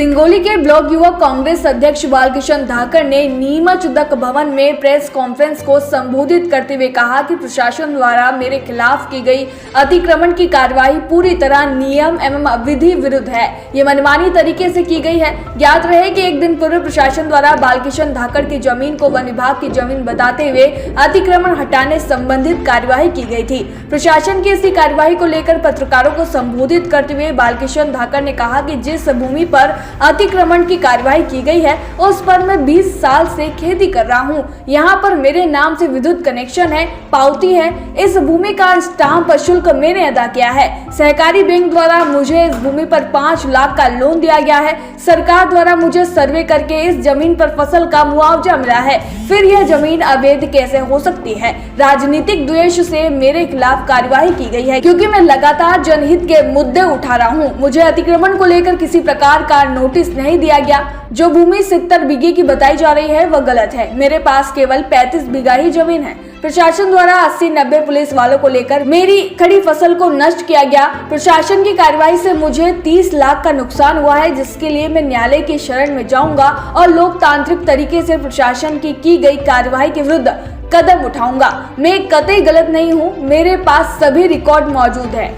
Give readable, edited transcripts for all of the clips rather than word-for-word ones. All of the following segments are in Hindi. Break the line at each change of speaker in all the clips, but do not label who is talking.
सिंगोली के ब्लॉक युवक कांग्रेस अध्यक्ष बालकिशन धाकड़ ने नीमच उद्योग भवन में प्रेस कॉन्फ्रेंस को संबोधित करते हुए कहा कि प्रशासन द्वारा मेरे खिलाफ की गई अतिक्रमण की कार्रवाई पूरी तरह नियम एवं विधि विरुद्ध है। ये मनमानी तरीके से की गई है। ज्ञात रहे कि एक दिन पूर्व प्रशासन द्वारा बालकिशन धाकड़ की जमीन को वन विभाग की जमीन बताते हुए अतिक्रमण हटाने संबंधित कार्यवाही की गई थी। प्रशासन की इसी कार्यवाही को लेकर पत्रकारों को संबोधित करते हुए बालकिशन धाकड़ ने कहा कि जिस भूमि पर अतिक्रमण की कार्यवाही की गई है उस पर मैं 20 साल से खेती कर रहा हूं। यहां पर मेरे नाम से विद्युत कनेक्शन है, पावती है। इस भूमि का स्टाम्प शुल्क मैंने अदा किया है। सहकारी बैंक द्वारा मुझे इस भूमि पर 5 लाख का लोन दिया गया है। सरकार द्वारा मुझे सर्वे करके इस जमीन पर फसल का मुआवजा मिला है। फिर यह जमीन अवैध कैसे हो सकती है? राजनीतिक द्वेष से मेरे खिलाफ कार्यवाही की गई है क्योंकि मैं लगातार जनहित के मुद्दे उठा रहा हूं। मुझे अतिक्रमण को लेकर किसी प्रकार का नोटिस नहीं दिया गया। जो भूमि 70 बीघे की बताई जा रही है वह गलत है। मेरे पास केवल 35 बीघा ही जमीन है। प्रशासन द्वारा 80-90 पुलिस वालों को लेकर मेरी खड़ी फसल को नष्ट किया गया। प्रशासन की कार्रवाई से मुझे 30 लाख का नुकसान हुआ है, जिसके लिए मैं न्यायालय की शरण में जाऊंगा और लोकतांत्रिक तरीके से प्रशासन की गई कार्रवाई के विरुद्ध कदम उठाऊंगा। मैं कतई गलत नहीं हूँ। मेरे पास सभी रिकॉर्ड मौजूद है।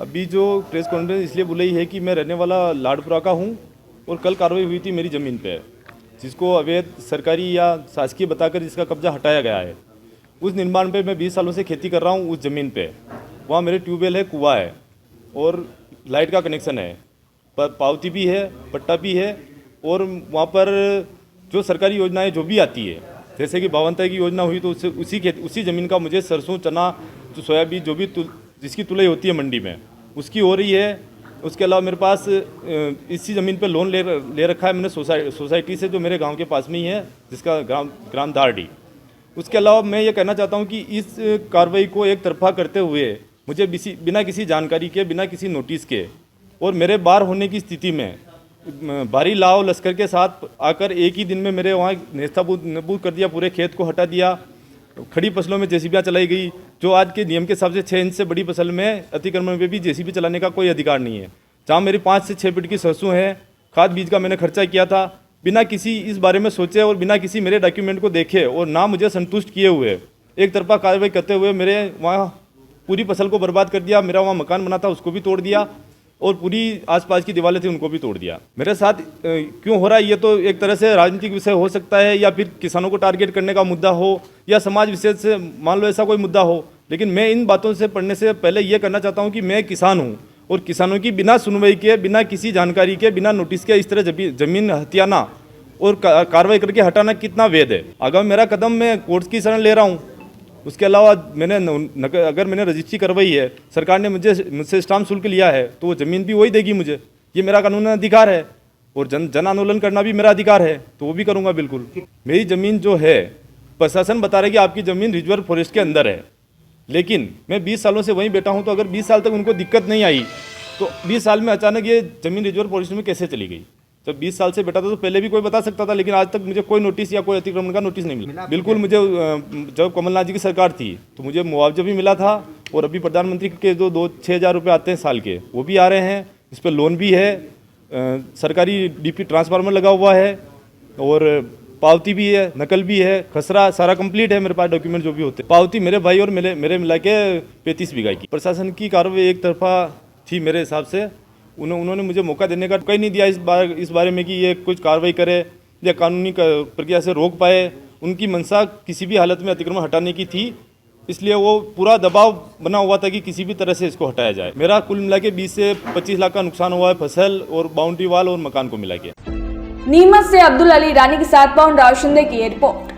अभी जो प्रेस कॉन्फ्रेंस इसलिए बुलाई है कि मैं रहने वाला लाडपुरा का हूँ और कल कार्रवाई हुई थी मेरी ज़मीन पे, जिसको अवैध सरकारी या शासकीय बताकर जिसका कब्जा हटाया गया है। उस निर्माण पे मैं 20 सालों से खेती कर रहा हूँ। उस ज़मीन पे वहाँ मेरे ट्यूबवेल है, कुआं है और लाइट का कनेक्शन है, पर पावती भी है, पट्टा भी है। और वहाँ पर जो सरकारी योजनाएँ जो भी आती है, जैसे कि बावनता की योजना हुई तो उसी ज़मीन का मुझे सरसों, चना, जो सोयाबीन, जो भी जिसकी तुलाई होती है मंडी में, उसकी हो रही है। उसके अलावा मेरे पास इसी ज़मीन पे लोन ले रखा है मैंने सोसाइटी से, जो मेरे गांव के पास में ही है, जिसका ग्राम दारडी। उसके अलावा मैं ये कहना चाहता हूं कि इस कार्रवाई को एक तरफा करते हुए मुझे बिना किसी जानकारी के, बिना किसी नोटिस के और मेरे बाहर होने की स्थिति में भारी लाव लश्कर के साथ आकर एक ही दिन में मेरे वहाँ नेस्तनाबूद कर दिया, पूरे खेत को हटा दिया। खड़ी फसलों में जेसीबियाँ चलाई गई, जो आज के नियम के हिसाब से 6 इंच से बड़ी फसल में अतिक्रमण में भी जेसीबी चलाने का कोई अधिकार नहीं है। जहाँ मेरी 5 से 6 फीट की सरसों है, खाद बीज का मैंने खर्चा किया था बिना किसी इस बारे में सोचे और बिना किसी मेरे डॉक्यूमेंट को देखे और ना मुझे संतुष्ट किए हुए एक तरफा कार्रवाई करते हुए मेरे वहाँ पूरी फसल को बर्बाद कर दिया। मेरा वहाँ मकान बना था उसको भी तोड़ दिया और पूरी आसपास की दीवारें थी उनको भी तोड़ दिया। मेरे साथ क्यों हो रहा है ये तो एक तरह से राजनीतिक विषय हो सकता है, या फिर किसानों को टारगेट करने का मुद्दा हो, या समाज विषय से मान लो ऐसा कोई मुद्दा हो। लेकिन मैं इन बातों से पढ़ने से पहले ये करना चाहता हूँ कि मैं किसान हूँ और किसानों की बिना सुनवाई के, बिना किसी जानकारी के, बिना नोटिस के इस तरह जमीन हथियाना और कार्रवाई करके हटाना कितना वैध है। आगामी मेरा कदम मैं कोर्ट की शरण ले रहा हूँ। उसके अलावा अगर मैंने रजिस्ट्री करवाई है, सरकार ने मुझसे स्टाम्प शुल्क लिया है, तो वो ज़मीन भी वही देगी मुझे। ये मेरा कानूनी अधिकार है और जन आंदोलन करना भी मेरा अधिकार है, तो वो भी करूँगा बिल्कुल। मेरी ज़मीन जो है, प्रशासन बता रहा है कि आपकी ज़मीन रिजर्व फॉरेस्ट के अंदर है, लेकिन मैं 20 सालों से वहीं बैठा हूँ। तो अगर 20 साल तक उनको दिक्कत नहीं आई तो 20 साल में अचानक ये ज़मीन रिजर्व फॉरेस्ट में कैसे चली गई? जब 20 साल से बैठा था तो पहले भी कोई बता सकता था, लेकिन आज तक मुझे कोई नोटिस या कोई अतिक्रमण का नोटिस नहीं मिला। बिल्कुल, मुझे जब कमलनाथ जी की सरकार थी तो मुझे मुआवजा भी मिला था और अभी प्रधानमंत्री के जो 6,000 रुपये आते हैं साल के, वो भी आ रहे हैं। इस पर लोन भी है, सरकारी डीपी ट्रांसफार्मर लगा हुआ है और पावती भी है, नकल भी है, खसरा सारा कंप्लीट है मेरे पास, डॉक्यूमेंट जो भी होते हैं। पावती मेरे भाई और मेरे मिला के 35 बीघा की। प्रशासन की कार्रवाई एक तरफा थी मेरे हिसाब से। उन्होंने मुझे मौका देने का कहीं नहीं दिया इस बारे में कि ये कुछ कार्रवाई करे या कानूनी प्रक्रिया से रोक पाए। उनकी मंशा किसी भी हालत में अतिक्रमण हटाने की थी, इसलिए वो पूरा दबाव बना हुआ था कि किसी भी तरह से इसको हटाया जाए। मेरा कुल मिला के 20 से 25 लाख का नुकसान हुआ है, फसल और बाउंड्री वाल और मकान को मिला के।
नीमच से अब्दुल अली रानी के साथ पवन राव शिंदे की रिपोर्ट।